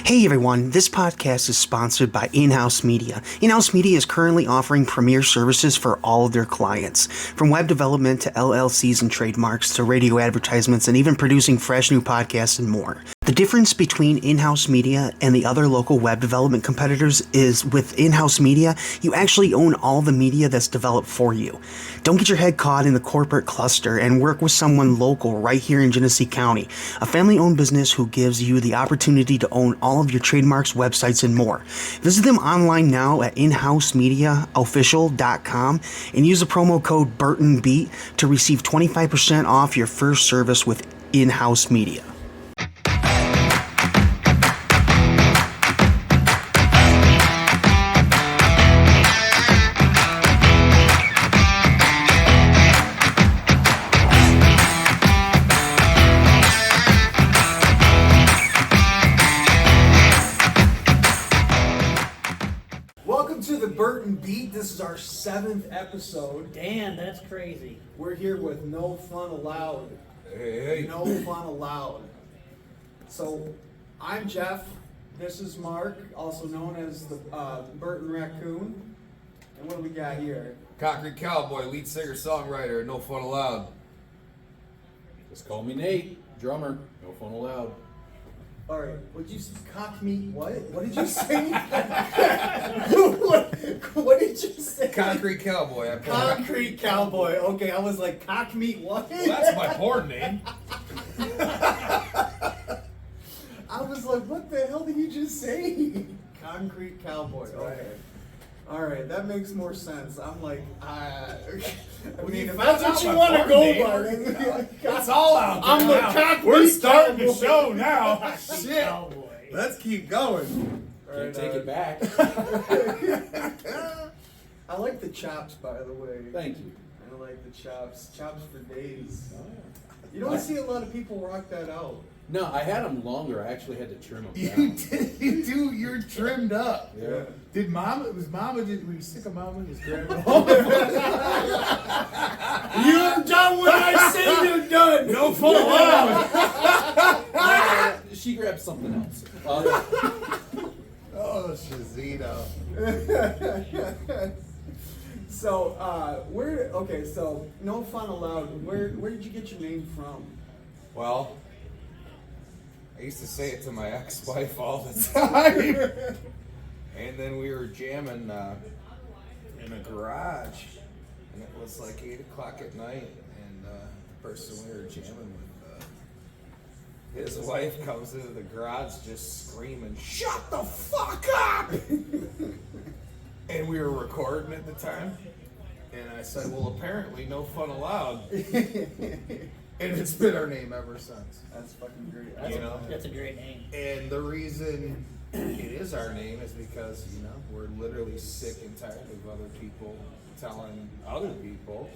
Hey everyone, this podcast is sponsored by In-House Media. In-House Media is currently offering premier services for all of their clients, from web development to LLCs and trademarks to radio advertisements and even producing fresh new podcasts and more. The difference between In-House Media and the other local web development competitors is with In-House Media, you actually own all the media that's developed for you. Don't get your head caught in the corporate cluster and work with someone local right here in Genesee County, a family-owned business who gives you the opportunity to own all of your trademarks, websites, and more. Visit them online now at inhousemediaofficial.com and use the promo code BurtonBeat to receive 25% off your first service with In-House Media. Burton Beat. This is our 7th episode. Damn, that's crazy. We're here with No Fun Aloud. Hey. No Fun Aloud. So, I'm Jeff. This is Mark, also known as the Burton Raccoon. And what do we got here? Concrete Cowboy, lead singer, songwriter, No Fun Aloud. Just call me Nate, drummer, No Fun Aloud. All right, what'd you say? Cock meat what? What did you say? what did you say? Concrete Cowboy. Concrete Cowboy. Okay, I was like, cock meat what? Well, that's my porn name. I was like, what the hell did you just say? Concrete Cowboy. Okay. All right, that makes more sense. I'm like, I mean, if that's what you want to go by, then It's all out there. I'm the now. concrete We're starting the cowboy. show now. Shit. Cowboy. Let's keep going. Can't take it back. I like the chops, by the way. Thank you. I like the chops. Chops for days. You don't see a lot of people rock that out. No, I had them longer. I actually had to trim them down. You do. You're trimmed up. Yeah. Did Mama? Was Mama? Were you sick of Mama? Just grab it. You're done when I say you're done. No Fun Aloud. She grabbed something else. Oh, Shazito. So, so No Fun Aloud. Where did you get your name from? Well, I used to say it to my ex-wife all the time. And then we were jamming in a garage. And it was like 8 o'clock at night. And the person we were jamming with, his wife comes into the garage just screaming, "Shut the fuck up!" And we were recording at the time. And I said, well, apparently No Fun Aloud. And it's been our name ever since. That's fucking great. That's a great name. And the reason it is our name is because, we're literally sick and tired of other people telling other people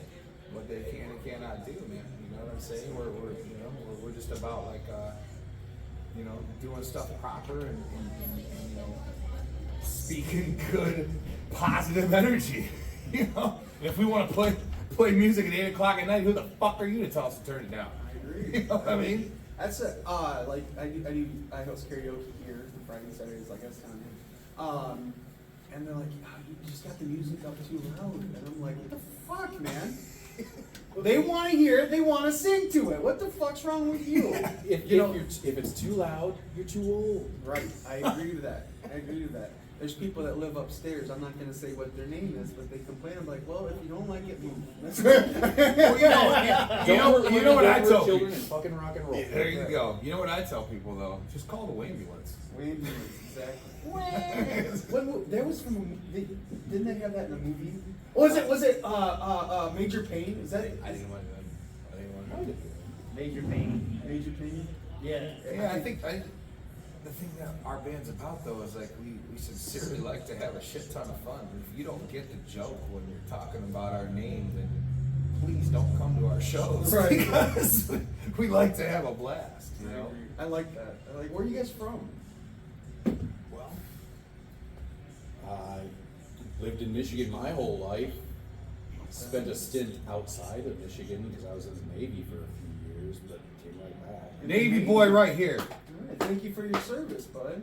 what they can and cannot do, man. You know what I'm saying? We're just about like, doing stuff proper and speaking good, positive energy. If we want to play music at 8 o'clock at night, who the fuck are you to tell us to turn it down? I agree. You know what I mean? That's I host karaoke here the Friday and Saturdays, like I was telling you. And they're like, you just got the music up too loud. And I'm like, what the fuck, man? They want to hear it. They want to sing to it. What the fuck's wrong with you? If it's too loud, you're too old. Right. I agree with that. There's people that live upstairs. I'm not going to say what their name is, but they complain. I'm like, well, if you don't like it, move. You know what I tell people? Children and fucking rock and roll. Yeah, there you go. You know what I tell people though? Just call the ambulance. Ambulance, exactly. There was didn't they have that in a movie? Was it Major Payne? Is that it? I didn't want to. Major pain. Major Payne? Yeah. Yeah, I think the thing that our band's about though is like we sincerely like to have a shit ton of fun. If you don't get the joke when you're talking about our name, then please don't come to our shows. Right. Because we like to have a blast. I like that. Where are you guys from? Well, I lived in Michigan my whole life. Spent a stint outside of Michigan because I was in the Navy for a few years, but came right back. Navy boy right here. All right, thank you for your service, bud.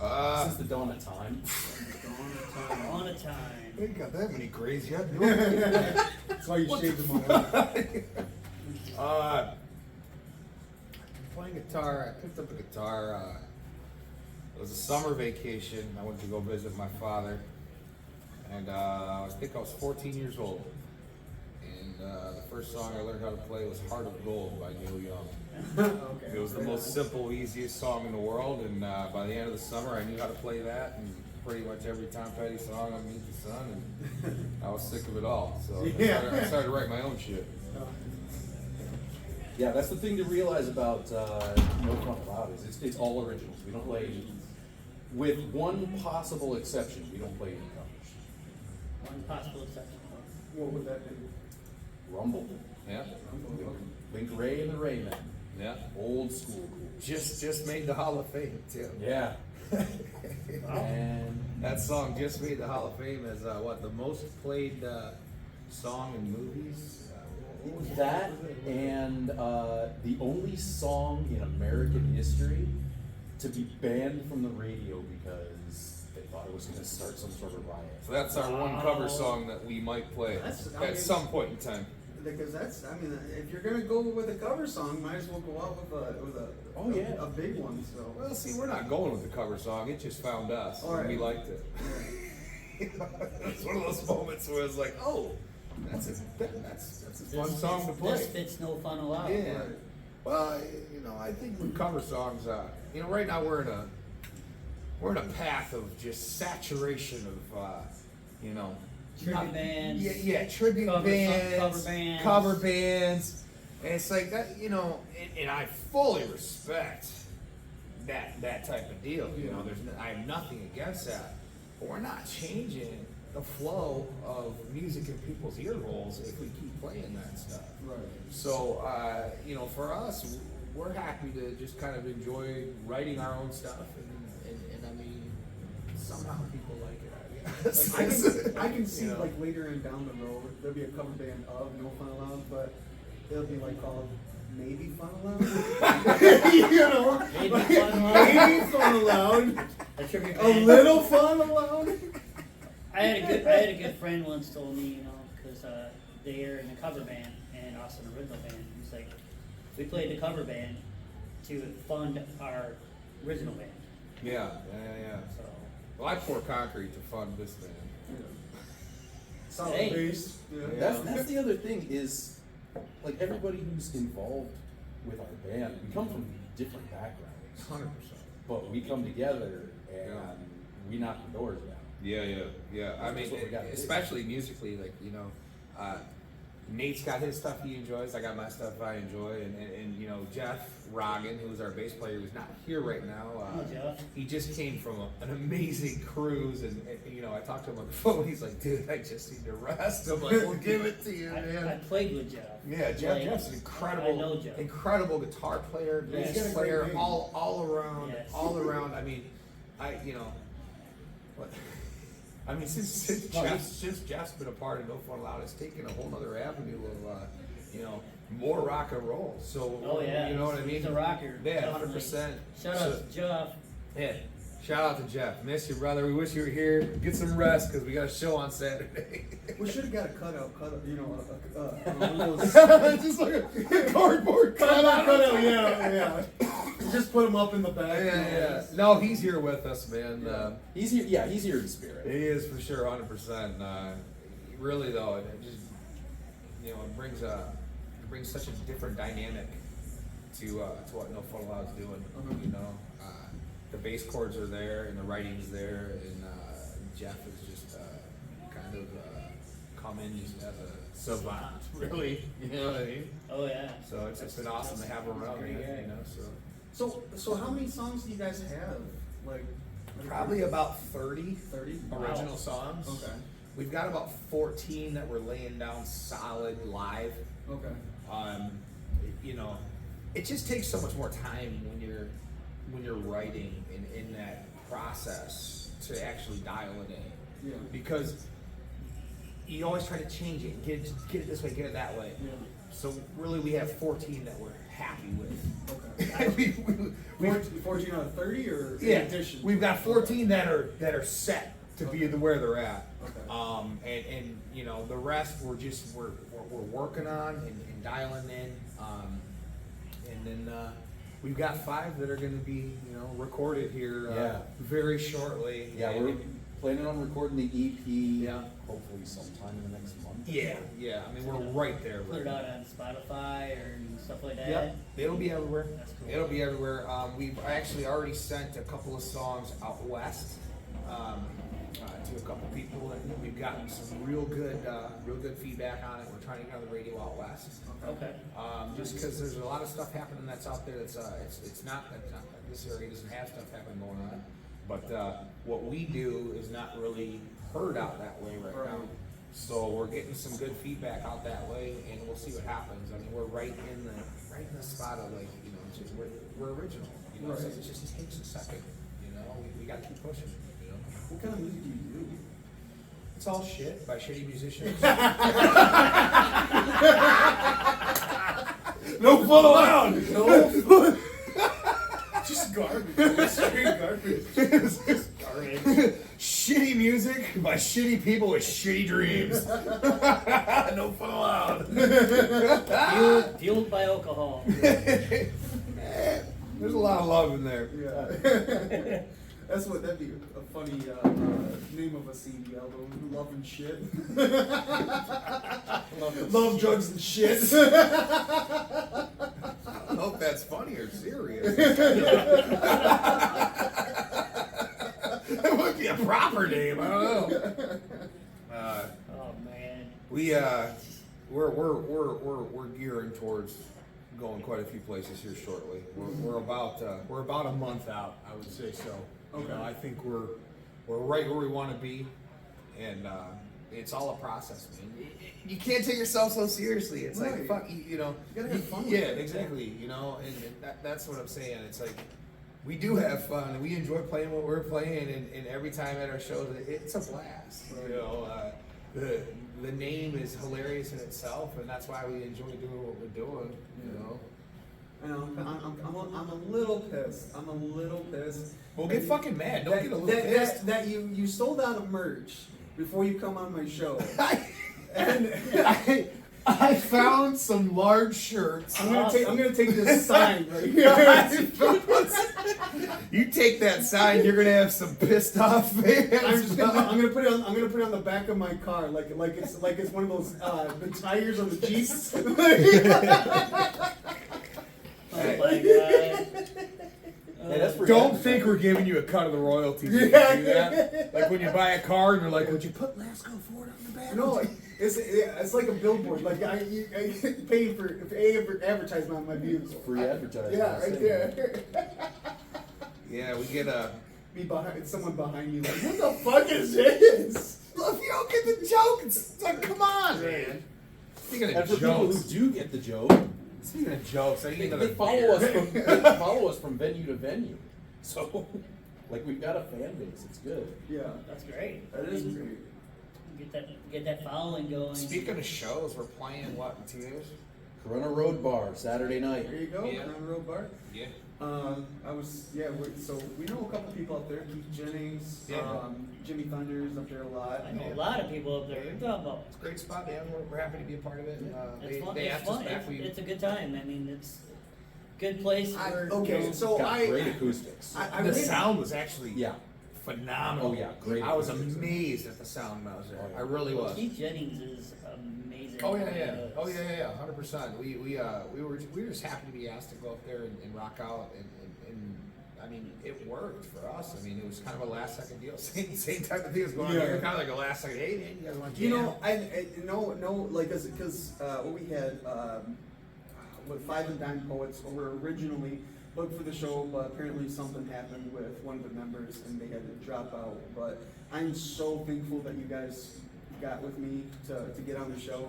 Since the dawn of time. On a time. I ain't got that many grays yet. That's why you shaved them all. Playing guitar. I picked up a guitar. It was a summer vacation. I went to go visit my father, and I think I was 14 years old. And the first song I learned how to play was "Heart of Gold" by Neil Young. Okay. It was the most simple, easiest song in the world, and by the end of the summer, I knew how to play that, and pretty much every Tom Petty song on Meet the Sun, and I was sick of it all. So I started to write my own shit. Yeah, that's the thing to realize about No Fun Aloud is it's all originals. We don't play, with one possible exception, we don't play any covers. One possible exception. What would that be? Rumble, Yeah, Bink Ray and the Raymen, yeah. old school cool. Just made the Hall of Fame too. Yeah. And That song just made the Hall of Fame as the most played song in movies. that and the only song in American history to be banned from the radio because they thought it was going to start some sort of riot. So that's our one cover song that we might play at some point in time. Because that's, I mean, if you're gonna go with a cover song, might as well go out with a big one. So. Well, see, we're not going with the cover song. It just found us, All and we right. liked it. It's one of those moments where it's like, oh, that's a fun song to play. This fits No Fun Allowed. Yeah. Well, I think with cover songs, right now we're in a path of just saturation of, Tribute bands. Yeah, tribute bands, cover bands. cover bands, and it's like that, and I fully respect that type of deal. I have nothing against that, but we're not changing the flow of music in people's ear holes if we keep playing that stuff. Right. So, for us, we're happy to just kind of enjoy writing our own stuff, and I mean, somehow people like it. I can see like later and down the road there'll be a cover band of No Fun Allowed, but it'll be like called Maybe Fun Allowed. Maybe Fun Allowed. Maybe Fun Allowed. A tribute A band. little fun allowed. I had a good friend once told me, because they're in a cover band and also an original band. He's like, we played the cover band to fund our original band. Yeah. So Well, I pour concrete to fund this band. Solid Hey. bass. That's the other thing is, like, everybody who's involved with our band, we come from different backgrounds, 100%. but we come together and we knock the doors down. Yeah. I mean, That's what we gotta do. especially musically, Nate's got his stuff he enjoys. I got my stuff I enjoy, and Jeff Rogan, who's our bass player, who's not here right now. Jeff. He just came from an amazing cruise, and I talked to him on the phone. He's like, "Dude, I just need to rest." I'm like, "We'll give it to you, I man." played with Jeff. Yeah, Jeff's an I know Jeff. incredible guitar player, Yes. bass He's got a player, great name. all around, Yes. all around. I mean, since Jeff's been a part of No Fun Aloud, it's taken a whole other avenue of, more rock and roll. So, Oh yeah. you know what I mean? He's a rocker. Yeah, definitely. 100%. Shout out to Jeff. Yeah. Shout out to Jeff. Miss you, brother. We wish you were here. Get some rest because we got a show on Saturday. We should have got a cutout, one of those Just like a cardboard cutout, yeah. Just put him up in the back. Yeah. No, he's here with us, man. He's here. Yeah, he's here in spirit. He is for sure, 100%. Really though, it just it brings such a different dynamic to what No Fun Aloud is doing. The bass chords are there and the writing's there, and Jeff is just kind of come in just as a savant, really. You know what I mean? Oh yeah. So it's been awesome to have him around, Great guy. So how many songs do you guys have? Like Probably about 30 30 original songs. Okay. We've got about 14 that we're laying down solid live. Okay. It just takes so much more time when you're writing in that process to actually dial it in. Yeah. Because you always try to change it, get it this way, get it that way. Yeah. So really, we have 14 that we're happy with. Okay. we, 14 out of 30 or in yeah, addition? we've got 14 that are set to be where they're at. Okay. And you know, the rest we're working on and dialing in. And then we've got 5 that are going to be, you know, recorded here very shortly. Yeah, we're planning on recording the EP. Yeah. Hopefully sometime in the next month. Yeah. I mean, we're right there. Put it out on Spotify or stuff like that. Yep, it'll be everywhere. That's cool. It'll be everywhere. We've actually already sent a couple of songs out west to a couple people, and we've gotten some real good feedback on it. We're trying to get on the radio out west. Okay. Just because there's a lot of stuff happening that's out there that's it's not this area doesn't have stuff happening going on, but what we do is not really heard out that way right now. So we're getting some good feedback out that way, and we'll see what happens. I mean, we're right in the spot of, like, you know, it's just, we're original. You know, so it just takes a second. You know, we got to keep pushing. You know, What kind of music do you do? it's all shit by shitty musicians. No fun allowed. No. Just garbage. Straight garbage. Shitty music by shitty people with shitty dreams. No fun allowed. Fueled by alcohol. There's a lot of love in there. Yeah. That'd be a funny name of a CD album. Love and shit. Love, drugs, and shit. I don't know if that's funny or serious. That would be a proper name. I don't know. Oh man. We're gearing towards going quite a few places here shortly. We're about a month out, I would say so. Okay. You know, I think we're right where we want to be, and it's all a process, man. You can't take yourself so seriously. It's like, fuck, you know. You gotta have fun with Yeah, it. exactly. You know, and that's what I'm saying. It's like, we do have fun, and we enjoy playing what we're playing, and every time at our shows, it's a blast. You know, the name is hilarious in itself, and that's why we enjoy doing what we're doing. You know. I know. I'm a little pissed. I'm a little pissed. Well, get fucking mad. Don't get a little pissed. That you sold out of merch before you come on my show. I found some large shirts. I'm gonna take this sign right here. You take that sign, you're gonna have some pissed off fans. I'm gonna put it on the back of my car, like it's one of those the tires on the Jeep. Oh my god. Hey, that's for Don't think we're giving you a cut of the royalties when you do that. Like when you buy a car and you're like, would you put Lasco Ford on the back? No, it's like a billboard. Like I paying for advertisement on my vehicle. free advertising. Yeah, right there. Yeah, we get a. Someone behind you. Like, what the fuck is this? Well, if you don't get the joke, it's like, come on, man. Speaking And of for people who jokes, do get the joke, speaking of jokes, I need they another follow beer. they follow us from venue to venue. So, like, we've got a fan base. It's good. Yeah, That's great. that is great. Get that following going. Speaking of shows, we're playing what in 2 years? Corunna Road Bar, Saturday night. There you go. Yeah. On Road Bar. Yeah. So we know a couple people up there. Keith Jennings, Yeah. Jimmy Thunder's up there a lot. I know a lot of people up there. What are you talking about? It's a great spot, man. We're happy to be a part of it. It's fun. They It's asked us fun. back. It's a good time. I mean, it's a good place. Where, Okay, you know, so Got great acoustics. I The read- sound was actually Yeah. phenomenal. Oh, yeah, great I was acoustics. amazed at the sound when I was there. Oh, yeah. I really was. Keith Jennings is amazing. Oh yeah. 100%. We were just happy to be asked to go up there and rock out, and I mean, it worked for us. I mean, it was kind of a last second deal. Same type of thing was going on Yeah. here. Kind of like a last second. Hey man, you guys want to You jam? know, no, like, because what we had with Five and Dime Poets were originally booked for the show, but apparently something happened with one of the members and they had to drop out. But I'm so thankful that you guys got with me to get on the show.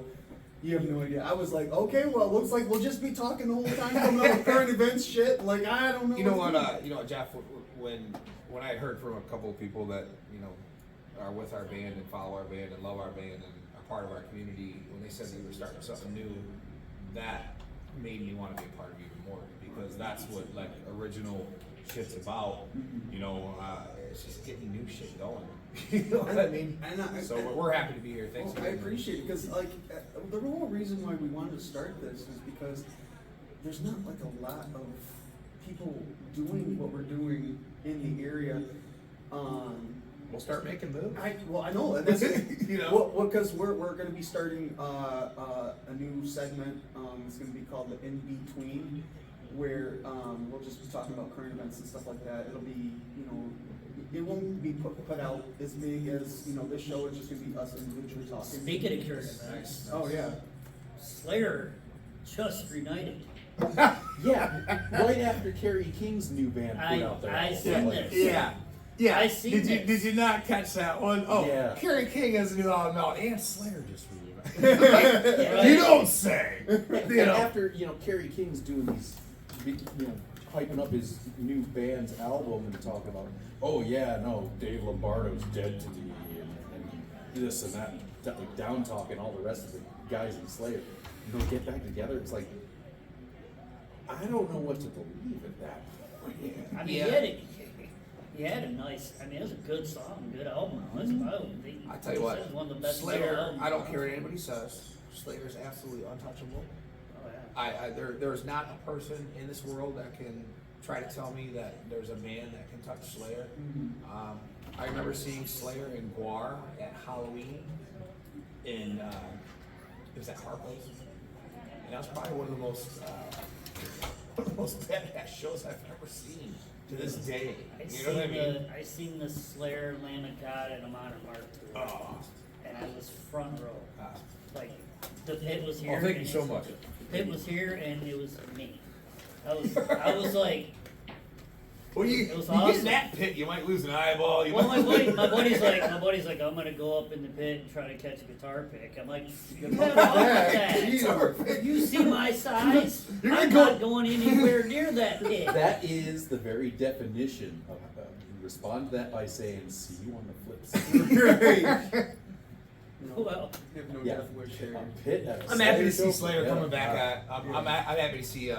You have no idea. I was like, okay, well, it looks like we'll just be talking the whole time, coming up with current events shit. Like, I don't know. You know what what? to do. You know, Jeff. When I heard from a couple of people that are with our band and follow our band and love our band and are part of our community, when they said they were starting something new, that made me want to be a part of it even more, because that's what like original shit's about. You know, it's just getting new shit going. You know what I mean? So we're happy to be here. Thanks. Well, I appreciate it, because like the whole reason why we wanted to start this is because there's not like a lot of people doing what we're doing in the area. We'll start making moves. I know, and that's You know? well, because we're going to be starting a new segment. It's going to be called the In Between, where we'll just be talking about current events and stuff like that. It'll be, you know, it won't be put out as big as, you know, this show. It's just going to be us individually talking. Speaking of current events, Oh yeah. Slayer just reunited. Yeah, right after Kerry King's new band put out their I album. seen Like, this. Yeah. Yeah. I seen did you this. did you not catch that one? Oh, Yeah. Kerry King has a new album out, and Slayer just Right. You don't say. And You know. after, you know, Kerry King's doing these, you know, hyping up his new band's album and talking about, oh yeah, no, Dave Lombardo's dead to me, and this and that, like down talking all the rest of the guys in Slayer. And they get back together, it's like, I don't know what to believe at that point. I mean, Yeah. he had a nice. I mean, it was a good song, good album. I I tell you what, it was one of the best Slayer. albums. I don't care what anybody says. Slayer is absolutely untouchable. Oh, yeah. There's not a person in this world that can try to tell me that there's a band that can touch Slayer. I remember seeing Slayer in Guar at Halloween in it was at Harpo's, and that was probably one of the most badass shows I've ever seen to this day. You know what I mean? I seen the Slayer Lamb of God at a Modern Art tour, Oh. and I was front row. Uh, Like the pit was here. Oh, thank you and so it's- much. The pit was here, and it was me. I was like, Well, you It was get in awesome. that pit, you might lose an eyeball. You well, might my buddy's like, I'm gonna go up in the pit and try to catch a guitar pick. I'm like, good luck Yeah, with guitar that. pick. You see my size? You're I'm gonna not going anywhere near that pit. That is the very definition of, you respond to that by saying, see you on the flip side. Well, You have no Yeah. death wish there. A pit at a I'm happy to see show. Slayer Yeah. coming back at. I'm happy to see.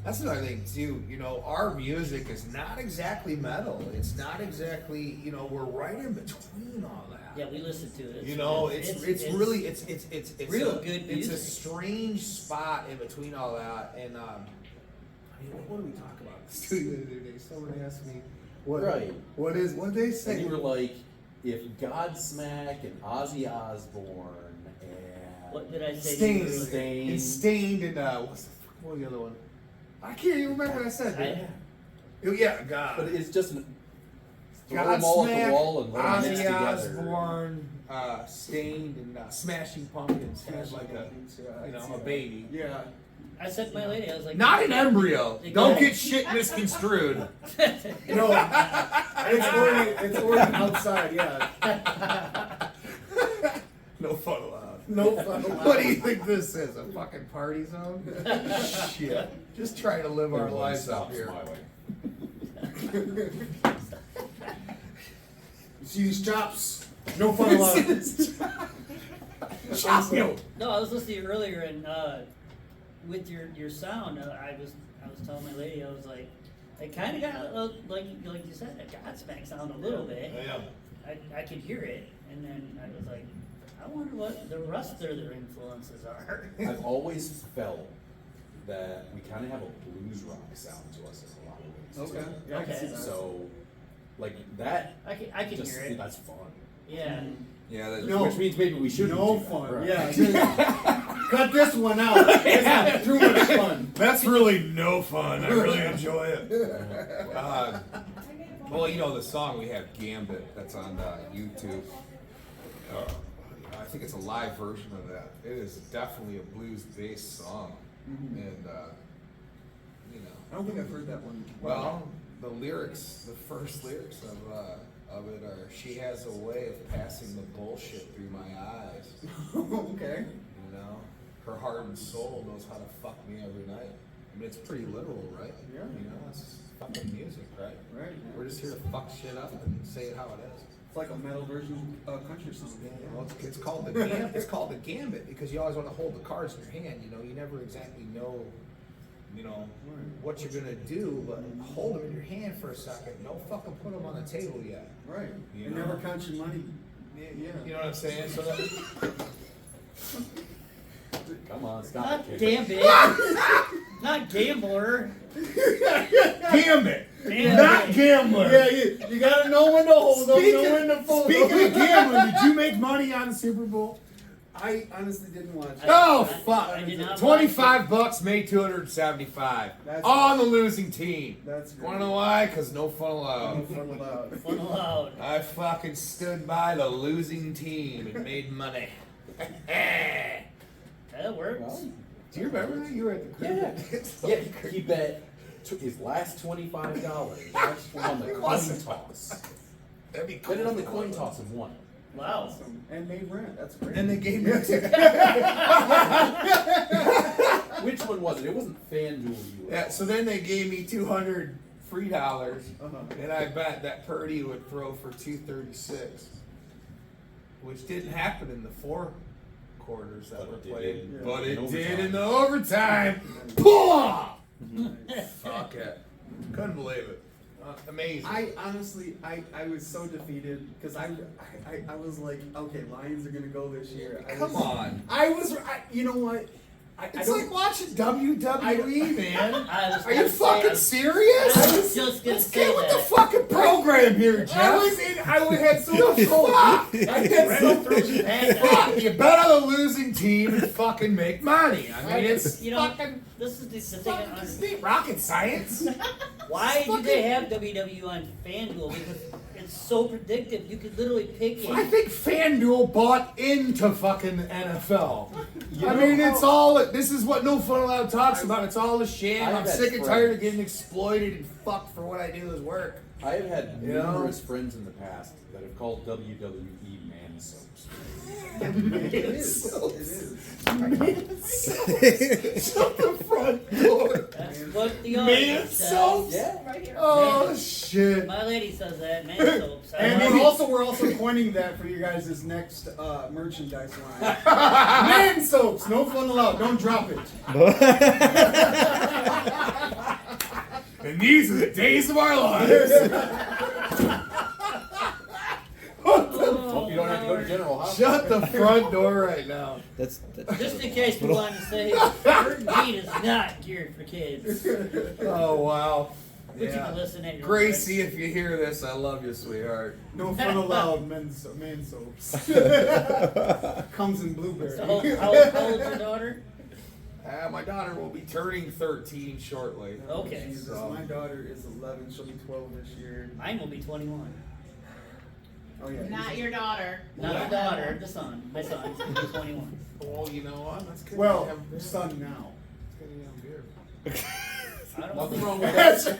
That's another thing too. You know, our music is not exactly metal. It's not exactly. You know, we're right in between all that. yeah, we listened to it. You know, it's really it's real a, good It's a music. strange spot in between all that, and I mean, what do we talk about in the studio the other day? Someone asked me, what Right. what did they And say? you were like, if Godsmack and Ozzy Osbourne and What did I say? Stained, to you? Stained. and Stained, and what was the other one? I can't even remember what I said. Yeah, God. But it's just throw them all at the wall and let them mix Ozzy together. Osbourne, Stained, and Smashing Pumpkins had like a baby. Yeah. I said to my lady, I was like, Not an embryo. They Don't got- get shit misconstrued. No, it's already outside. Yeah. No fun allowed. No fun. What do you think this is? A fucking party zone? Shit. Just trying to live our There's one lives up stops here. my way. You see these chops? No fun allowed. Chop you. No, I was listening earlier, and with your sound, I was telling my lady, I was like, it kind of got like you said, a Godsmack sound a little bit. Yeah. I could hear it, and then I was like, I wonder what the rest of their influences are. I've always felt that we kind of have a blues rock sound to us in a lot of ways. Okay. Yeah, I can see that. So, like that, I can just, hear it. that's fun. Yeah. Yeah, No. Which means maybe we shouldn't No do that, fun. right. Yeah. Cut this one out. It's not too much fun. That's really no fun. I really enjoy it. Well, you know the song we have Gambit that's on YouTube. I think it's a live version of that. It is definitely a blues-based song, and you know. I don't think I've heard that one. Well, the lyrics, the first lyrics of it are, "She has a way of passing the bullshit through my eyes." Okay. You know, her heart and soul knows how to fuck me every night. I mean, it's pretty literal, right? Yeah. You know, it's fucking music, right? Right. We're just here to fuck shit up and say it how it is. It's like a metal version of country song. Well, it's called the it's called the gambit because you always want to hold the cards in your hand. You know, you never exactly know, what you're gonna do, but hold them in your hand for a second. Don't fucking put them on the table yet. Right. You And know? never count your money. Yeah. You know what I'm saying? So that, Come on, stop Not it, kid. gambit. Not gambler. Gambit. Gambit. Not gambler. Yeah, you gotta know when to hold them, know when to fold them. Speaking of gambling, did you make money on the Super Bowl? I honestly didn't watch it. oh I fuck! did not $25 made 275 That's on the losing team. That's great. Wanna know why? Cause no fun allowed. Fun Aloud. Fun Aloud. I fucking stood by the losing team and made money. That works. Well, Do you remember that? You were at the yeah. crib. Yeah, he bet his last $25 on the coin toss. That'd be Bet it on the coin toss and won. Wow. Awesome. And made rent. That's great. And they gave me Which one was it? It wasn't FanDuel. yeah. So then they gave me $200 free dollars, Uh-huh. and I bet that Purdy would throw for 236, which didn't happen in the 4 quarters that But were it did played, in- but it in did overtime. in the overtime. Pull! Fuck it. Couldn't believe it. Amazing. I honestly, I was so defeated because I was like, okay, Lions are gonna go this year. Come on. You know what? I It's don't- like watching WWE, man. I was Are you gonna say, fucking serious? I was just gonna Let's say get with the that. fucking program here, Jeff. I had so much Fuck! I had so Throws his hand down. Fuck! You bet on the losing team and fucking make money. I mean, it's You know, fucking this is the thing. I don't understand. rocket science. Why do they have WWE on FanDuel? Because it's so predictive. You could literally pick I it. think FanDuel bought into fucking NFL. I mean, it's all. This is what No Fun Aloud talks about. It's all a sham. I've I'm had sick and tired of friends. getting exploited and fucked for what I do as work. I have had You know? numerous friends in the past that have called WWE man soaps. It is. Shut the front door. That's what the Man audience soap? says. Yeah. Right here. Oh shit. My lady says that. Man soaps. And we're also coining that for you guys' next merchandise line. Man soaps, no fun allowed. Don't drop it. And these are the days of our lives. Hope you don't have to go to General Hospital. Shut the front door right now. That's Just in case we wanted to say, Burton Meat is not geared for kids. Oh wow. But you can listen at your Gracie, if you hear this, I love you, sweetheart. No fun allowed, man soaps. Comes in blueberry. So how old's your daughter? My daughter will be turning 13 shortly. Okay. Jesus, my daughter is 11. She'll be 12 this year. Mine will be 21. Oh yeah. Not your daughter. Not the daughter, the son. My son's gonna be 21. Well, you know what? That's good. Well, to have beer. son now. It's good to have beer. I don't Nothing think, wrong with that.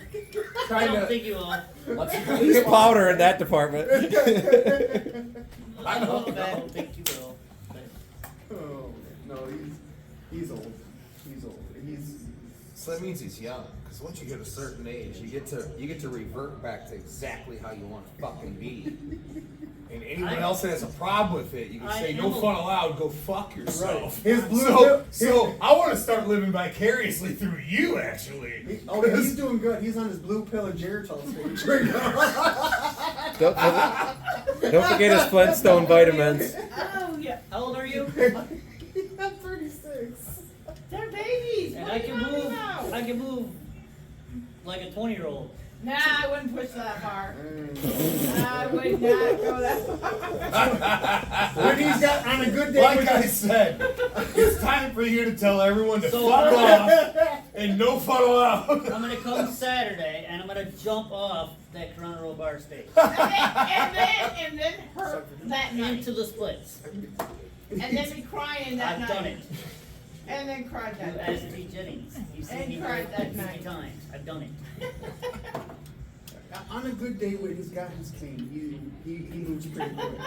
I don't think you will. Let's Get powder in that department. I don't think you will. But Oh no, he's old. He's old. So that means he's young. Because once you hit a certain age, you get to revert back to exactly how you want to fucking be. And anyone else that has a problem with it, you can I say, am "No a- fun allowed. Go fuck yourself." His blue So I want to start living vicariously through you, actually. Oh, yeah, he's doing good. He's on his blue pill and Geritol stage right now. Don't forget his Flintstone vitamins. Oh, yeah. how old are you? I'm 36. They're babies. And What I do you can want move. now? I can move like a 20-year-old. Nah, I wouldn't push that far. I would not go that far. When he's got on a good day, Like I said, it's time for you to tell everyone to So- fuck off and no fun allowed. I'm gonna come Saturday and I'm gonna jump off that Corunna Road Bar stage and then hurt that night. into the splits. And then be crying that I've night. done it. And then cried You that night. asked me Jennings. You've seen And me do cried it that 3 night. times. I've done it. on a good day when he's got his cane, he moves pretty quick.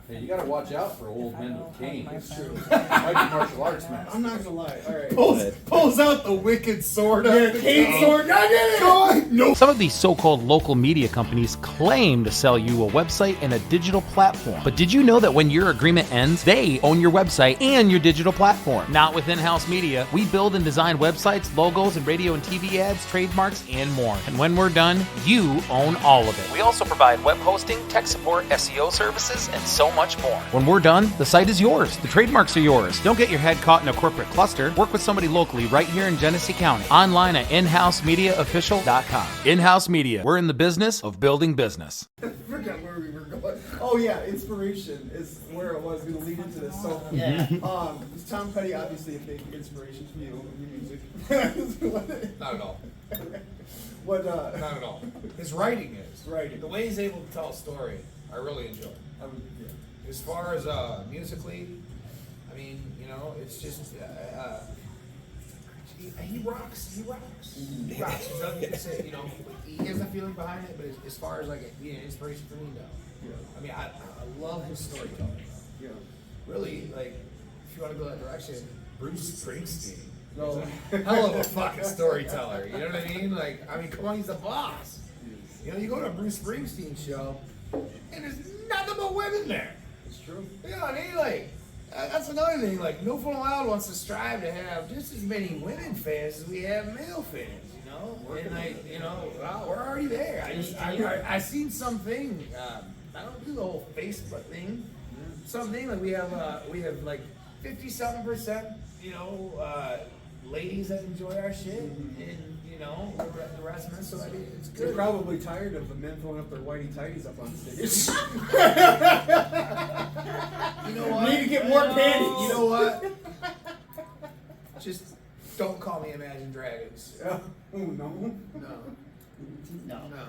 Hey, you gotta watch out for old men with canes. It's true. Might be martial arts match. I'm not gonna lie. All right. Pulls out the wicked sword. Yeah, cane sword. I did it. Go on. No. Some of these so-called local media companies claim to sell you a website and a digital platform. But did you know that when your agreement ends, they own your website and your digital platform? Not with In-House Media. We build and design websites, logos, and radio and TV ads, trademarks, and more. And when we're done, you own all of it. We also provide web hosting, tech support, SEO services, and so much more. When we're done, the site is yours. The trademarks are yours. Don't get your head caught in a corporate cluster. Work with somebody locally right here in Genesee County. Online at inhousemediaofficial.com. In-House Media. We're in the business of building business. I forgot where we were going. Oh yeah, inspiration is where I was going to lead into this. So, Yeah. Tom Petty, obviously a big inspiration for you in your music. Not at all. What? Not at all. His writing is. Writing. The way he's able to tell a story, I really enjoy. Yeah. As far as musically, I mean, you know, it's just he rocks. He rocks. He rocks. There's nothing to say. You know, he has a feeling behind it, but as far as like being an inspiration for me, no. Yeah. I mean, I love his storytelling. Yeah. Really, like, if you want to go that direction, Bruce Springsteen. No. Hell of a fucking storyteller. You know what I mean? Like, I mean, come on, he's the boss. You know, you go to a Bruce Springsteen show, and there's nothing but women there. It's true. You know what I mean? Like, that's another thing. Like, No Fun Aloud wants to strive to have just as many women fans as we have male fans. You know, and like, you know, well, we're already there. I seen something. I don't do the whole Facebook thing. Something like we have like 57%. You know, ladies that enjoy our shit, and you know, the rest of it. So I mean, it's good. They're probably tired of the men throwing up their whitey tighties up on stage. You know what? Need to get more panties. You know what? Just don't call me Imagine Dragons. Oh no. No. No. No.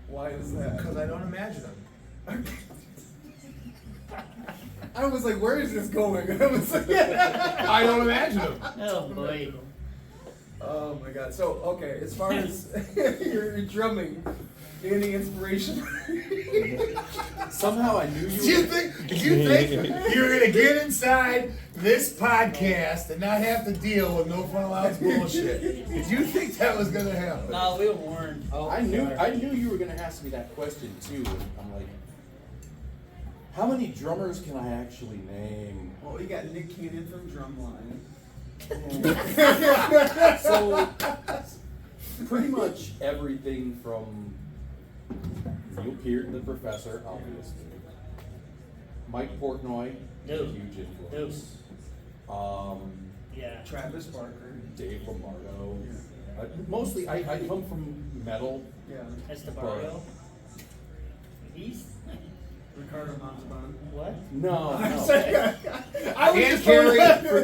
Why is that? Because I don't imagine them. I was like, where is this going? I was like, I don't imagine them. Oh boy. oh my god. So, okay, as far as your drumming, any inspiration? Somehow I knew Do you you were. think you were gonna get inside this podcast and not have to deal with No Fun Aloud's bullshit? Did you think that was gonna happen? No, we were warned. I knew you were gonna ask me that question too. And I'm like, how many drummers can I actually name? Well, you got Nick Cannon from Drumline. So pretty much everything from Neil Peart, the professor, obviously. Mike Portnoy, a Dude. huge influence. Yeah. Travis Barker. Dave Lombardo. Mostly, I come from metal. Yeah. That's the barrio. He's Ricardo Montalban. what? No. I was Dan just Carey,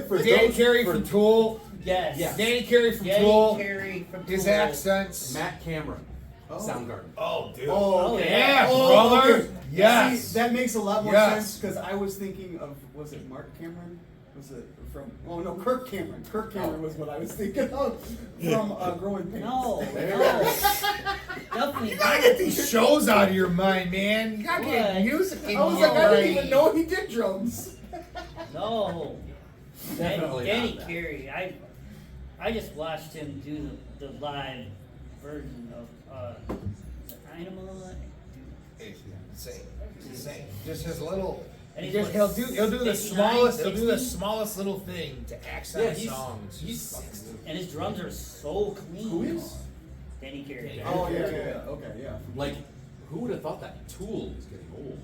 for Dan those- Carey for- from Tool. Yes. Yeah. Danny Carey from Danny Tool. Carey from His Tool. accents. Matt Cameron, Soundgarden. Oh, dude. Oh, okay. Yeah, Oh, brother. okay. Yes. See, that makes a lot more Yes. sense because I was thinking of, was it Mark Cameron? Was it from, oh no, Kirk Cameron. Kirk Cameron was what I was thinking of from Growing Pains. No. There. No. Definitely. You gotta get these shows out of your mind, man. You gotta What? get music in I was your like, I didn't brain. even know he did drums. No. Definitely Danny not that. Carey. I just watched him do the live version of is it Animal. It's insane. It's insane. Just his little. And he's Just, like he'll do the 59, smallest. He'll do the 60. smallest little thing to accent Yeah, songs. he's fucking- 60. And his drums are so clean. Who is? Danny Carey. Oh yeah. Okay, yeah. Like, who would have thought that Tool was getting old?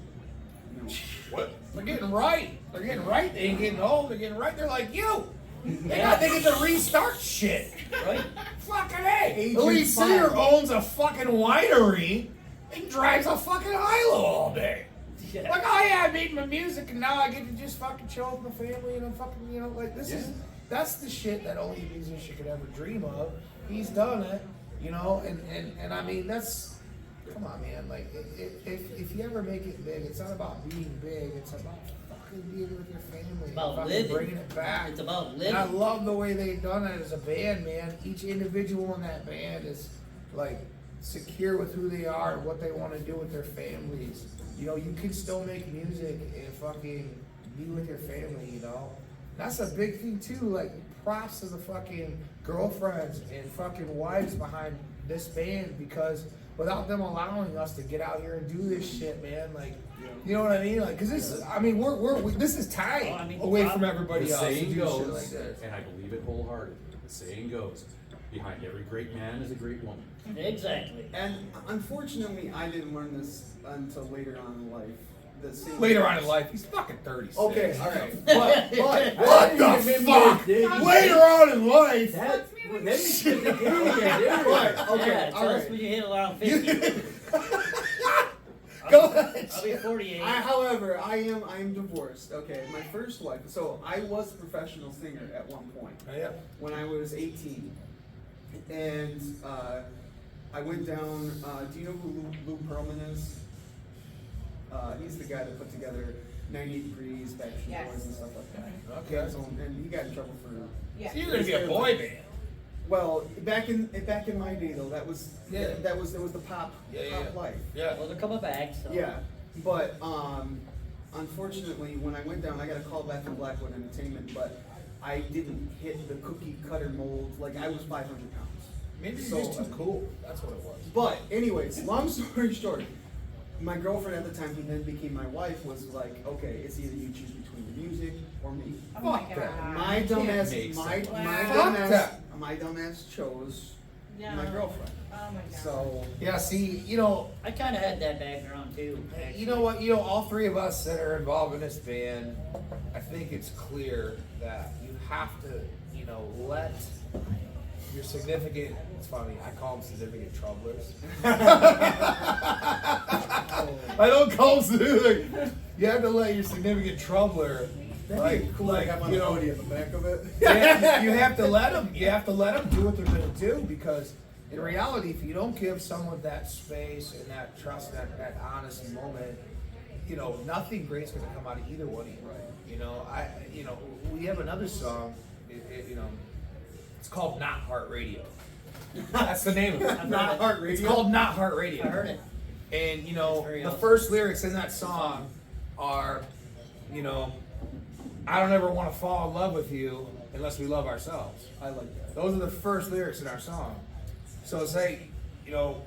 What? They're getting right. They're getting right. They ain't getting old. They're getting right. They're like you. They get to restart shit. Right? Fucking A. Agent The lead singer fire. owns a fucking winery and drives a fucking Hilo all day. Yeah. Like, oh yeah, I made my music and now I get to just fucking chill with my family and I'm fucking, you know, like this is, that's the shit that only a musician could ever dream of. He's done it, you know, and I mean, that's, come on, man, like, if you ever make it big, it's not about being big, it's about fucking being with your family. About and fucking living. bringing it back. It's about And I living. love the way they've done it as a band, man. Each individual in that band is like secure with who they are and what they want to do with their families. You know, you can still make music and fucking be with your family, you know? That's a big thing too, like props to the fucking girlfriends and fucking wives behind this band, because without them allowing us to get out here and do this shit, man, like, you know what I mean? Like, cause this, I mean, this is time Well, I mean, away from everybody The else. to saying do shit goes, like this. and I believe it wholeheartedly, the saying goes, behind every great man is a great woman. Exactly. And unfortunately, I didn't learn this until later on in life. The same Later on in life, he's fucking 36. Okay, all right. But What the fuck? Later on in life. Puts me with But, okay, Yeah, all tell us right. when you hit around 50. Go ahead. I'll be 48. However, I am divorced. Okay, my first wife. So I was a professional singer at one point Yeah. when I was 18, and I went down. Do you know who Lou Pearlman is? He's the guy that put together 90 Degrees, Backstreet Yes. Boys, and stuff like that. Okay. So, and he got in trouble for. Yeah. So you're gonna be a boy band. Well, back in my day though, that was Yeah. that was the pop Yeah. life. Yeah. Well, they're coming back, so. Yeah, but unfortunately, when I went down, I got a call back from Blackwood Entertainment, but I didn't hit the cookie cutter mold. Like I was 500 pounds. Maybe So- you're just too cool. That's what it was. But anyways, long story short, my girlfriend at the time, who then became my wife, was like, okay, it's either you choose between the music or me. Oh my Fuck that. God. My dumbass, make sense. my dumbass chose No. my girlfriend. Oh my God. So Yeah. See, you know, I kind of had that background too. Actually. you know what? You know, all three of us that are involved in this band, I think it's clear that you have to, you know, let your significant. It's funny. I call them significant troublers. I don't call them significant. You have to let your significant troubler. you know, at the back of it. You have to let them. You have to let them do what they're gonna do, because in reality, if you don't give someone that space and that trust, that honest moment, you know, nothing great's gonna come out of either one of you. You know, we have another song. You know, it's called "Not Heart Radio." That's the name of it. Not Heart It's Radio. called "Not Heart Radio." I heard it. And you know, That's very the awesome. first lyrics in that song are, you know, I don't ever want to fall in love with you unless we love ourselves. I like that. Those are the first lyrics in our song. So it's like, you know,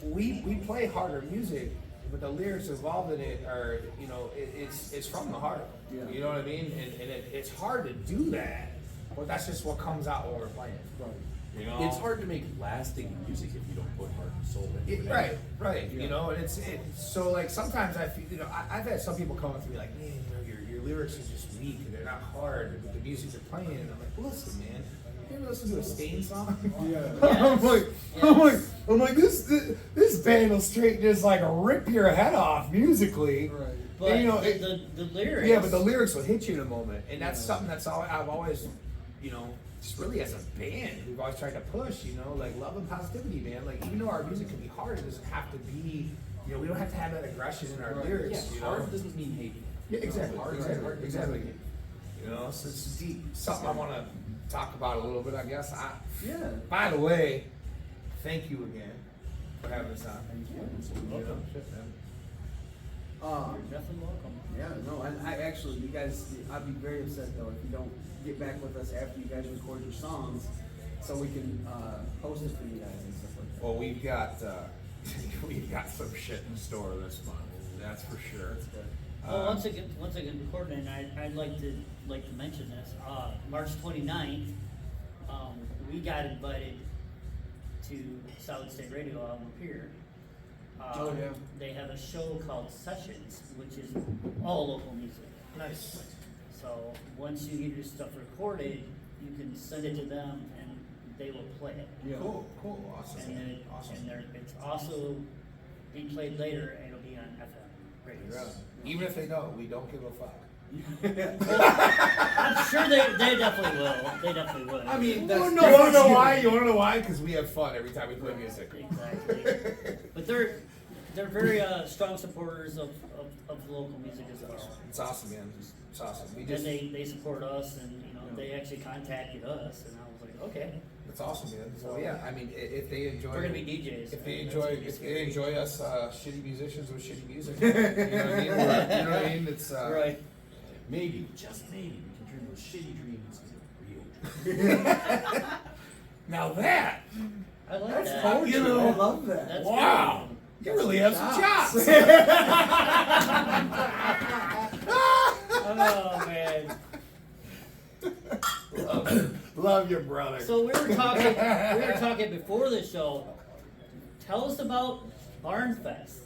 we play harder music, but the lyrics involved in it are, you know, it's from the heart. Yeah. You know what I mean? And it's hard to do that, but that's just what comes out when we're playing. Right. You know? It's hard to make lasting music if you don't put heart and soul into it. Right. You know, and it's so like sometimes I feel, you know, I've had some people come up to me like, man, you know, your lyrics are just weak and they're not hard with the music you're playing. And I'm like, listen, man, you ever listen to a Stain song? Yeah. I'm like, this band will straight just like rip your head off musically. Right. But And, you know, the lyrics. yeah, but the lyrics will hit you in a moment, and that's something that's all I've always, you know, just really as a band, we've always tried to push, you know, like love and positivity, man. Like even though our music can be hard, it doesn't have to be, you know, we don't have to have that aggression in our lyrics. Yeah, You know? hard doesn't mean hate. Yeah, exactly. Hard Exactly. You know, so it's deep. Something I want to talk about a little bit, I guess. Yeah. By the way, thank you again for having us on. Thank you. You know, shit, man. You're nothing welcome. Yeah, no, and I actually, you guys, I'd be very upset though if you don't get back with us after you guys record your songs, so we can post it for you guys and stuff like that. Well, we've got some shit in store this month. That's for sure. That's good. Well, once again, recording, I'd like to mention this. March 29th, we got invited to Solid State Radio out in Pier. Oh, yeah. They have a show called Sessions, which is all local music. Nice. So once you get your stuff recorded, you can send it to them and they will play it. Yeah. Cool, awesome. And Awesome. it's also being played later and it'll be on FM radio. Yeah. Even if they don't, we don't give a fuck. I'm sure they definitely will. They definitely will. I mean, You that's, wanna you know wanna know why? why? You wanna know why? Because we have fun every time we play music. Exactly. But they're very strong supporters of local music as well. It's awesome, man. It's awesome. We And just they support us, and you know they actually contacted us, and I was like, okay. That's awesome, man. So yeah, I mean, if they enjoy, We're gonna be DJs. If they That's enjoy, gonna be if they scary. enjoy us shitty musicians with shitty music, you know what I mean? You know what I mean? It's Right. Maybe, just maybe, we can turn those shitty dreams into real. Now that, I like That's that. poetry. You know, I love that. That's wow, you really have some chops. Oh man. Love your brother. So we were talking before the show. Tell us about Barnfest.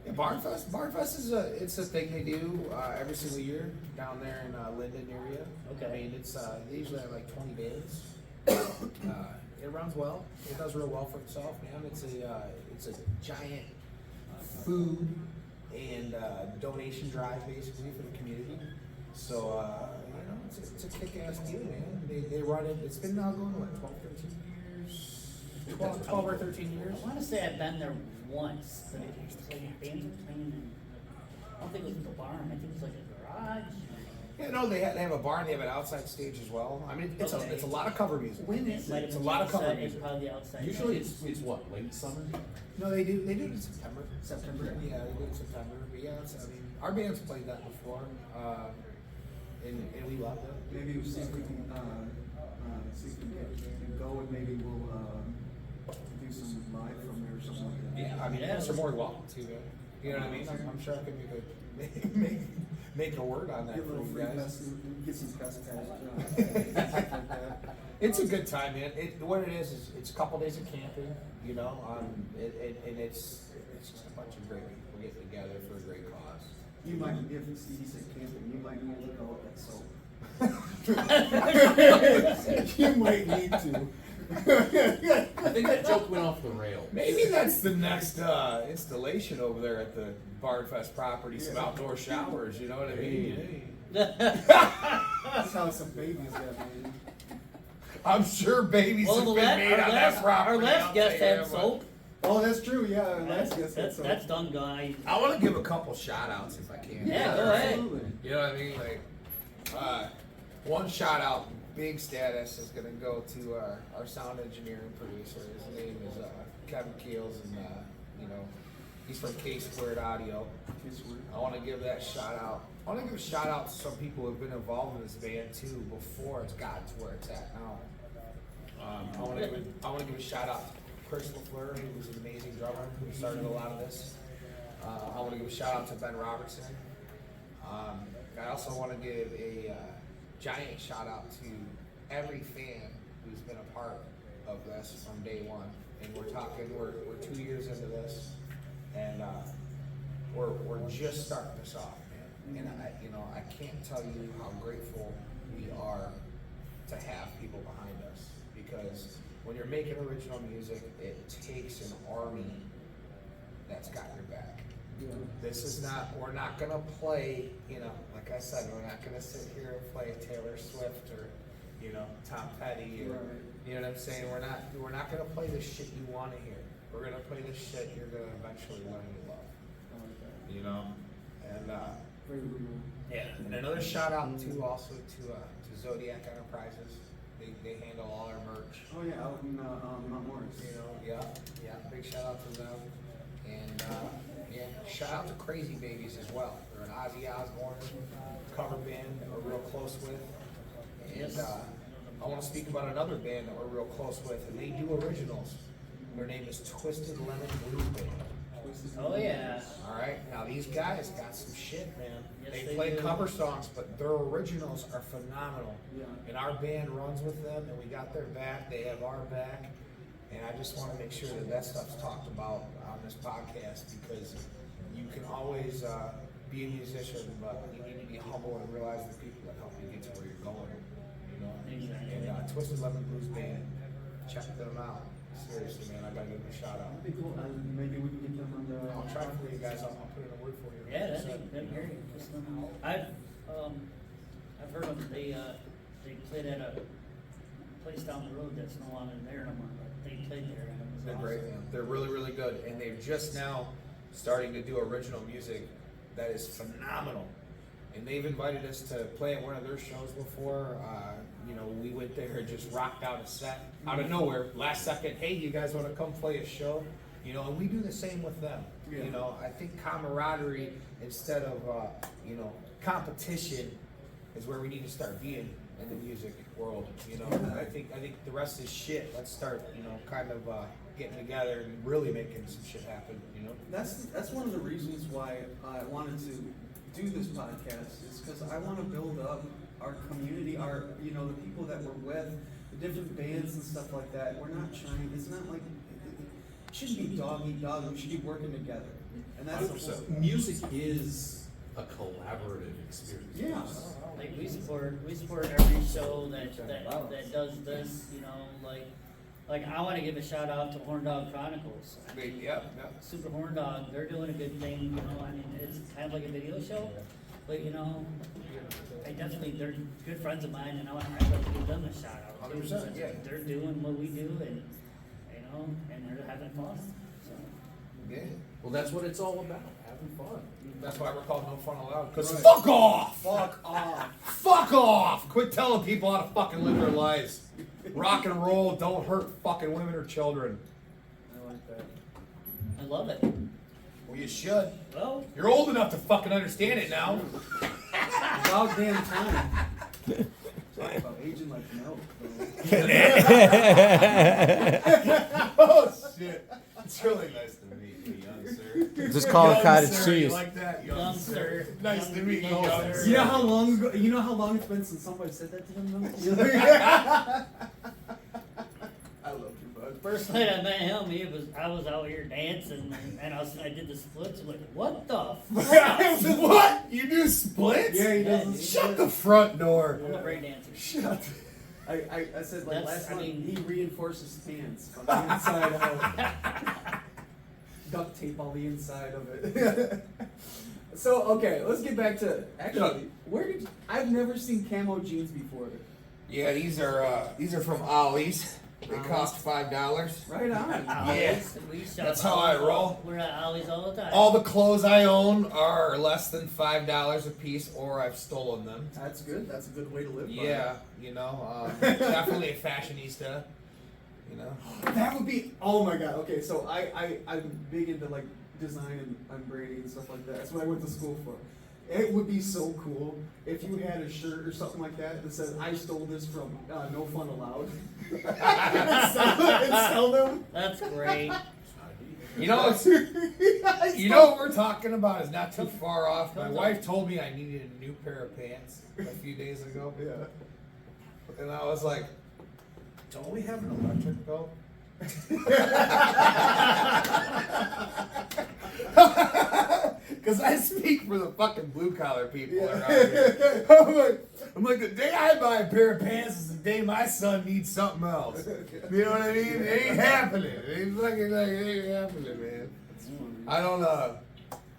Yeah, Barnfest is it's a thing they do every single year down there in Linden area. Okay. I mean, it's they usually have like 20 bands. It runs well. It does real well for itself, man. It's a giant food and donation drive basically for the community. So you know, it's a kick-ass deal, man. They run it. It's been now going what 12, 13 years. 12 or 13 years. I want to say I've been there once, but it was like bands were playing in, I don't think it was in the barn, I think it was like a garage. Yeah, no, they have a barn. They have an outside stage as well. I mean, it's Okay. a lot of cover music. When It is might have it? It's a been lot the of cover outside, music. it's probably the outside. Usually it's what, late summer? No, they do it in September. September. Yeah, they do it in September. But yeah, I mean, our band's played that before, and we love it. Maybe we'll see if we can go and maybe we'll do some live from there or something like that. Yeah, I mean, Yeah. you're more than welcome to. You know what I mean? I'm sure I could make a word on that Get a for little you free guys. pass, get some press pass. It's a good time, man. What it is it's a couple days of camping, you know, and it's just a bunch of great people getting together for a great cause. You might, if Stevie said camping, you might need to go get soap. You might need to. I think that joke went off the rail. Maybe that's the next installation over there at the Barnfest property, some outdoor showers, you know what I mean? That's how some babies got made. I'm sure babies have been made on that property. Our last I'll guest tell you had that soap. Oh, that's true, yeah, that's good. That's done, guy. I want to give a couple shout outs if I can. Yeah, go ahead. You know what I mean? Like, one shout out, big status, is going to go to our sound engineer and producer. His name is Kevin Keels, and you know, he's from K Squared Audio. I want to give that shout out. I want to give a shout out to some people who have been involved in this band too before it's gotten to where it's at now. I want to give a shout out to Chris LaFleur, who was an amazing drummer who started a lot of this. I want to give a shout out to Ben Robertson. I also want to give a giant shout out to every fan who's been a part of this from day one. And we're 2 years into this, and we're just starting this off, man. And I can't tell you how grateful we are to have people behind us, because when you're making original music, it takes an army that's got your back. Yeah. This is not, we're not gonna play, like I said, we're not gonna sit here and play Taylor Swift or, Tom Petty or, Right. you know what I'm saying? We're not gonna play the shit you wanna hear. We're gonna play the shit you're gonna eventually learn to love, you know? And, Very real. yeah, and another shout out also to Zodiac Enterprises. They handle all our merch. Oh yeah, out in Mount Morris. Yeah, big shout out to them. And shout out to Crazy Babies as well. They're an Ozzy Osbourne cover band that we're real close with. And I want to speak about another band that we're real close with, and they do originals. Their name is Twisted Lemon Blues Band. Oh yeah. All right, now these guys got some shit, man. Yes, they they play do. cover songs, but their originals are phenomenal. Yeah. And our band runs with them, and we got their back. They have our back, and I just want to make sure that stuff's talked about on this podcast, because you can always be a musician, but you need to be humble and realize the people that help you get to where you're going. You know. Exactly. And Twisted Lemon Blues Band, check them out. Seriously, man, I gotta give them a shout out. That'd be cool. Maybe we can get them on the. I'll try for you guys. I'll put in a word for you. Yeah, that'd be great. I've heard them. They played at a place down the road that's no longer there no more. But they played there, and it was They're awesome. great, man. They're really, really good, and they're just now starting to do original music that is phenomenal. and they've invited us to play at one of their shows before. You know, we went there and just rocked out a set out of nowhere, last second. Hey, you guys want to come play a show? You know, and we do the same with them. Yeah. You know, I think camaraderie instead of you know, competition is where we need to start being in the music world. You know, I think the rest is shit. Let's start, you know, kind of getting together and really making some shit happen. You know, That's one of the reasons why I wanted to do this podcast, is because I want to build up our community, our, you know, the people that we're with, the different bands and stuff like that. We're not trying. It's not like it shouldn't be dog eat dog. We should be working together, and that's the whole, Music is a collaborative experience. yeah. Like we support every show that does this, you know, like I want to give a shout out to Horndog Chronicles. Super Horndog, they're doing a good thing, you know. I mean, it's kind of like a video show, but you know, they're good friends of mine, and I'd like to give them a shout out. 100%, yeah. They're doing what we do, and you know, and they're having fun. So. Yeah. Well, that's what it's all about, having fun. That's why we're called No Fun Aloud. Cause Right. fuck off! Fuck off. Fuck off! Quit telling people how to fucking live their lives. Rock and roll don't hurt fucking women or children. I like that. I love it. Well, you should. Well, You're old enough to fucking understand it now. About damn time. Talk about aging like milk. Oh shit! It's really nice to meet you, young sir. Just call it Young cottage sir, cheese. You like that, young sir? sir. Nice to meet you, Young young sir. sir. You know how long ago? You know how long it's been since somebody said that to them? Though? I love you, bud. first night I met him, I was out here dancing, and I did the splits. I'm like, what the fuck? What? You do splits? Yeah, he Yeah, does. dude. Shut the front door. I'm a break dancer. Shut. I said like That's- last I month mean- he reinforces pants on the inside out. Duct tape on the inside of it. So okay, let's get back to actually. Where did I've never seen camo jeans before. Yeah, these are from Ollie's. They cost $5. Right on. Ollie's, we shop That's how I Ollie's roll. We're at Ollie's all the time. All the clothes I own are less than $5 a piece, or I've stolen them. That's good. That's a good way to live. by. Yeah, you know, definitely a fashionista. You know, That would be. Oh my god. Okay, so I'm big into like design and braiding and stuff like that. That's what I went to school for. It would be so cool if you had a shirt or something like that that says "I stole this from No Fun Aloud." and sell them. That's great. you know, it's, you know what we're talking about is not too far off. My wife told me I needed a new pair of pants a few days ago. Yeah. And I was like, don't we have an electric belt? Because I speak for the fucking blue collar people around here. I'm like, the day I buy a pair of pants is the day my son needs something else. You know what I mean? It ain't happening. It ain't fucking like, it ain't happening, man. I don't know.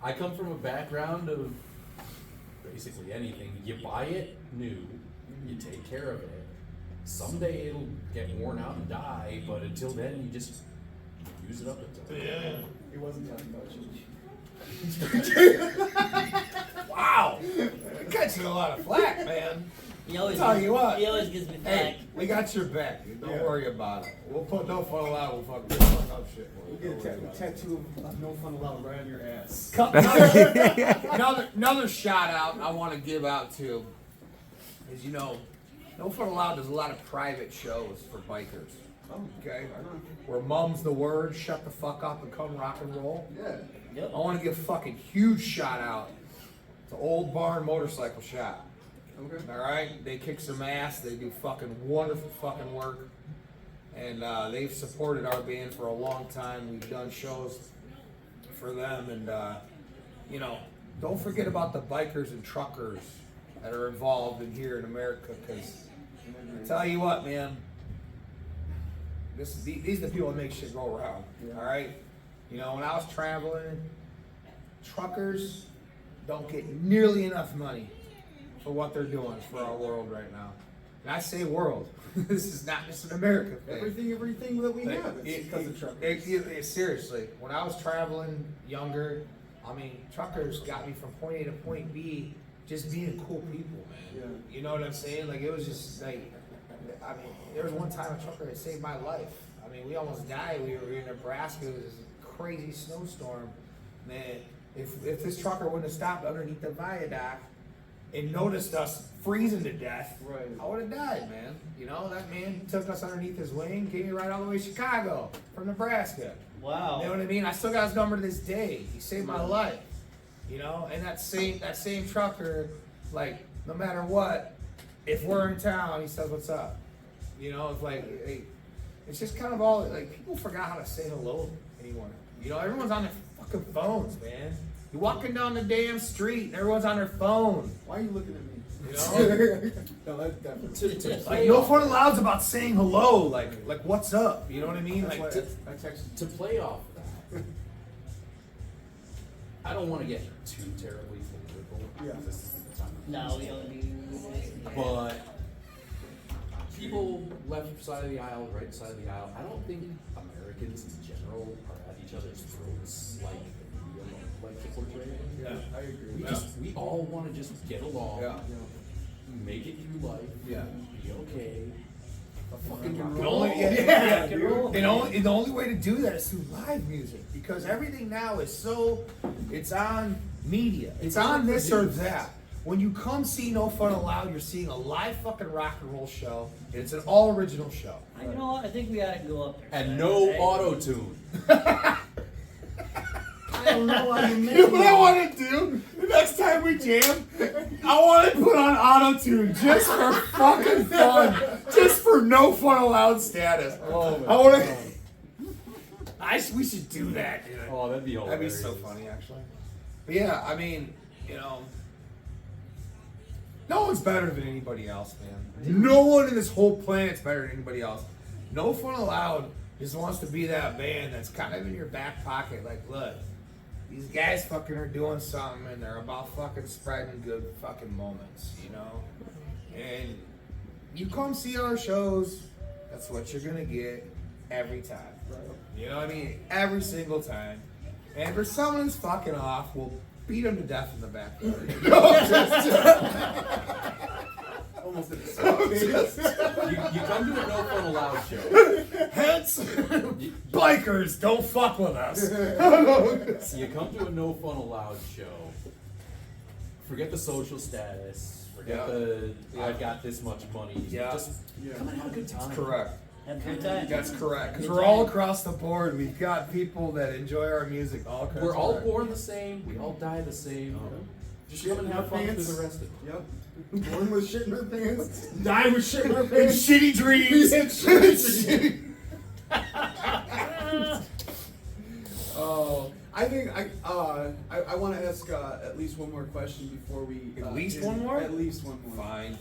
I come from a background of basically anything. You buy it new, you take care of it. Someday it'll get worn out and die, but until then you just use it up until Yeah. He wasn't talking about you. Wow. You're catching a lot of flack, man. He always Tell gives, you what. He always gives me flack. Hey, we got your back. Don't Yeah. worry about it. We'll put No Fun Aloud. We'll fucking fuck up shit. We'll get a tattoo of No Fun Aloud right on your ass. Another shout out I want to give out to is, you know, No Fun Aloud does a lot of private shows for bikers. Oh, Okay? right on. Where mum's the word, shut the fuck up and come rock and roll. Yeah. Yep. I want to give a fucking huge shout out to Old Barn Motorcycle Shop. Okay. Alright? They kick some ass. They do fucking wonderful fucking work. And they've supported our band for a long time. We've done shows for them. And, you know, don't forget about the bikers and truckers that are involved in here in America. Because, I tell you what, man, these are the people that make shit go around. Yeah. Alright? You know, when I was traveling, truckers don't get nearly enough money for what they're doing for our world right now. And I say world. This is not just an America thing. Everything that we have is It- because of truckers. seriously, when I was traveling younger, I mean, truckers got me from point A to point B just being cool people, man. You know what I'm saying? Like, it was just like, I mean, there was one time a trucker that saved my life. I mean, we almost died. We were in Nebraska. It was this crazy snowstorm. Man, if this trucker wouldn't have stopped underneath the viaduct and noticed us freezing to death, I would have died, man. You know, that man took us underneath his wing, came me right all the way to Chicago from Nebraska. Wow. You know what I mean? I still got his number to this day. He saved my life. You know, and that same trucker, like, no matter what, if we're in town, he says, "What's up?" You know, it's like, it's just kind of all, like, people forgot how to say hello anymore. You know, everyone's on their fucking phones, man. You're walking down the damn street and everyone's on their phone. Why are you looking at me? You know? No, that's definitely. Like, no fun allows about saying hello, like what's up? You know what I mean? That's Like, why I texted. To play off that, I don't want to get too terribly political. Yeah. This isn't the time. No, we don't do this. But people left side of the aisle, right side of the aisle, I don't think Americans in general are at each other's throats like the media like to portray it. yeah, I agree. We all want to just get along, Yeah. make it through life, Yeah. be okay. Fucking rock The and only, roll. yeah, Rock and roll. the only way to do that is through live music, because everything now is so, it's on media, it's on this or that. When you come see No Fun Aloud, you're seeing a live fucking rock and roll show, and it's an all original show. You know what? I think we ought to go up there. And Saturday. no auto tune. I don't know why you You know what I want to do? The next time we jam, I want to put on auto-tune just for fucking fun. Just for No Fun Aloud status. Oh, I want to... We should do that, dude. Oh, that'd be That'd be hilarious. so funny, actually. But yeah, I mean, you know... No one's better than anybody else, man. No one in this whole planet's better than anybody else. No Fun Aloud just wants to be that band that's kind of in your back pocket. Like, look, these guys fucking are doing something and they're about fucking spreading good fucking moments, you know? And you come see our shows, that's what you're gonna get every time. You know what I mean? Every single time. And for someone who's fucking off, we'll beat them to death in the backyard. Almost at the You come to a No Fun Aloud show. Hence, bikers, don't fuck with us. You come to a No Fun Aloud show. Forget the social status. Forget I've got this much money. Yeah. Just come and have a good time. Correct. Have a good time. That's correct. Because Good we're all time. across the board. We've got people that enjoy our music all across. We're all the board. born the same. We all die the same. Just come and have fun through the rest of it. Yep. Born with shit in her pants. Die with shit in our pants. Shitty dreams. Oh, I think I want to ask at least one more question before we. At least end. one more? At least one more. Fine.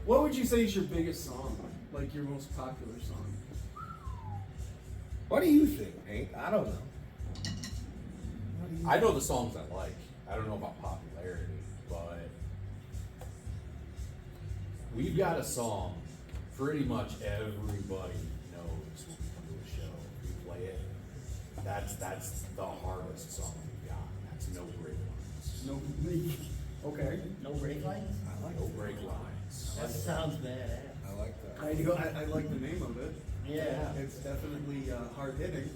What would you say is your biggest song? Like your most popular song? What do you think, Hank? I don't know. I know the songs I like. I don't know about popularity, but we've got a song pretty much everybody knows when we come to a show. We play it. That's the hardest song we've got. That's No Break Lines. No. Okay. No brake lines? I like No Break Lines. That sounds bad. I like that. I do. I like the name of it. Yeah. It's definitely hard hitting.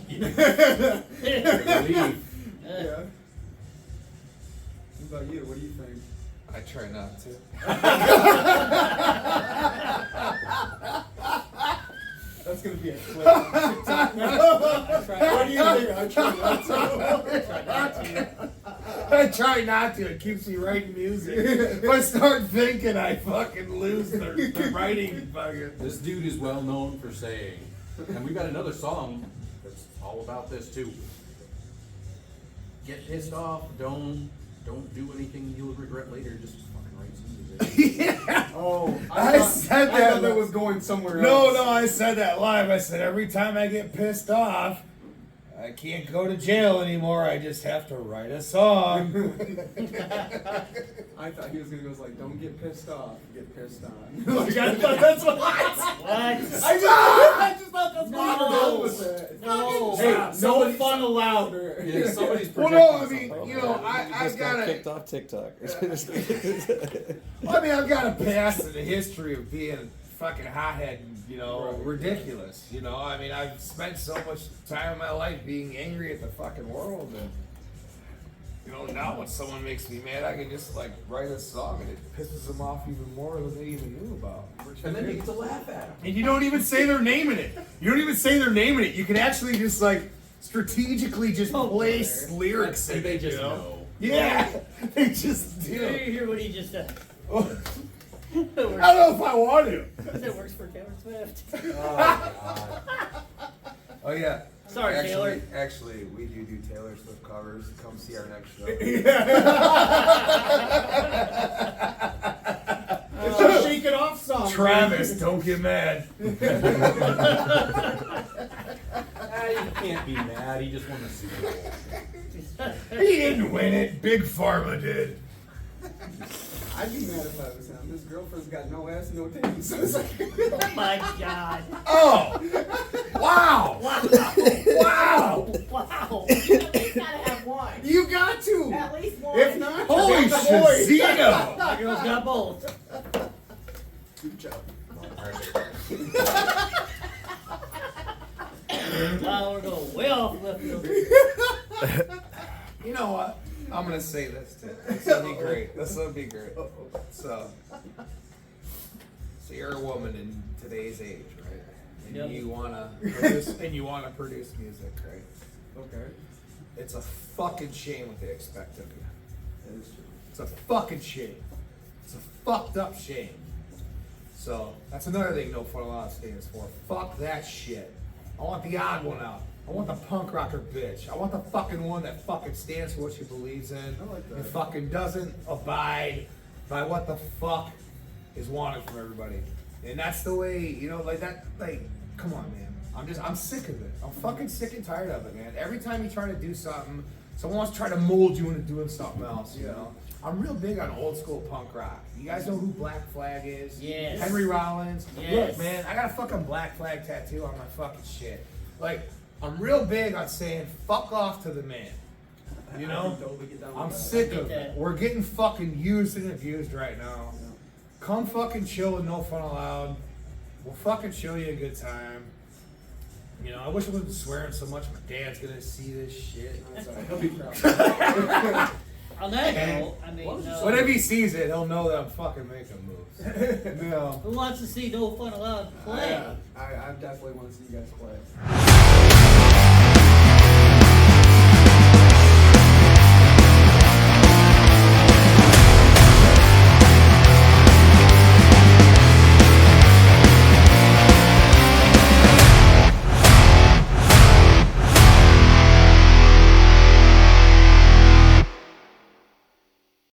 Believe. Yeah. What about you? What do you think? I try not to. That's gonna be a clip. on TikTok. What do you think? I try not to. I try not to. It keeps me writing music. If I start thinking, I fucking lose the writing fucking. This dude is well known for saying, and we've got another song that's all about this too. Get pissed off, don't do anything you'll regret later, just fucking write some music. Yeah. Oh, I said I that. thought that was going somewhere No, else. I said that live. I said every time I get pissed off, I can't go to jail anymore. I just have to write a song. I thought he was gonna go like, don't get pissed off, get pissed on. Like, I thought that's what. What? I just thought that's what No. was it. No. Hey, No fun allowed. Yeah, somebody's Well, projecting no, I mean, something. you know, I've got a. kicked off TikTok. I mean, I've got a past and a history of being fucking hothead and, you know, ridiculous. You know, I mean, I've spent so much time in my life being angry at the fucking world, and you know, now when someone makes me mad, I can just like write a song and it pisses them off even more than they even knew about. And then you get to laugh at them. And you don't even say their name in it. You don't even say their name in it. You can actually just like strategically just place lyrics in And they it, just you know. Yeah, they just do. Did you hear what he just said? I don't know if I want to. That works for Taylor Swift. Oh yeah. Sorry, Taylor. Actually, we do Taylor Swift covers. Come see our next show. It's a shake it off song. Travis, don't get mad. You can't be mad. He just won the Super Bowl. He didn't win it. Big Pharma did. I'd be mad if I was him. His girlfriend's got no ass, no titties. So it's like, Oh my God. Oh! Wow! Wow. Wow! Wow. At least gotta have one. you got to. At least one. If not, Holy you're the boy. Shazino! My girl's got both. Good job. Wow, we're going way off left field. You know what? I'm gonna say this too. This will be great. This will be great. So you're a woman in today's age, right? And Yep. you wanna produce music, right? Okay. It's a fucking shame what they expect of you. That is true. It's a fucking shame. It's a fucked up shame. So that's another thing No Fun Aloud stands for. Fuck that shit. I want the odd one out. I want the punk rocker bitch. I want the fucking one that fucking stands for what she believes in. I like that. And fucking doesn't abide by what the fuck is wanted from everybody. And that's the way, you know, like that, like, come on, man. I'm sick of it. I'm fucking sick and tired of it, man. Every time you try to do something, someone wants to try to mold you into doing something else, you know? I'm real big on old school punk rock. You guys know who Black Flag is? Yes. Henry Rollins. Yes. Look, man, I got a fucking Black Flag tattoo on my fucking shit. Like, I'm real big on saying fuck off to the man. You know? Totally get down with I'm that. sick I of get it. that. We're getting fucking used and abused right now. Come fucking chill with No Fun Aloud. We'll fucking show you a good time. You know, I wish I wasn't swearing so much. My dad's gonna see this shit. That's all right. He'll be proud. On that note, I mean, Whenever he sees it, he'll know that I'm fucking making moves. No. who wants to see No Fun Allowed play? I definitely want to see you guys play.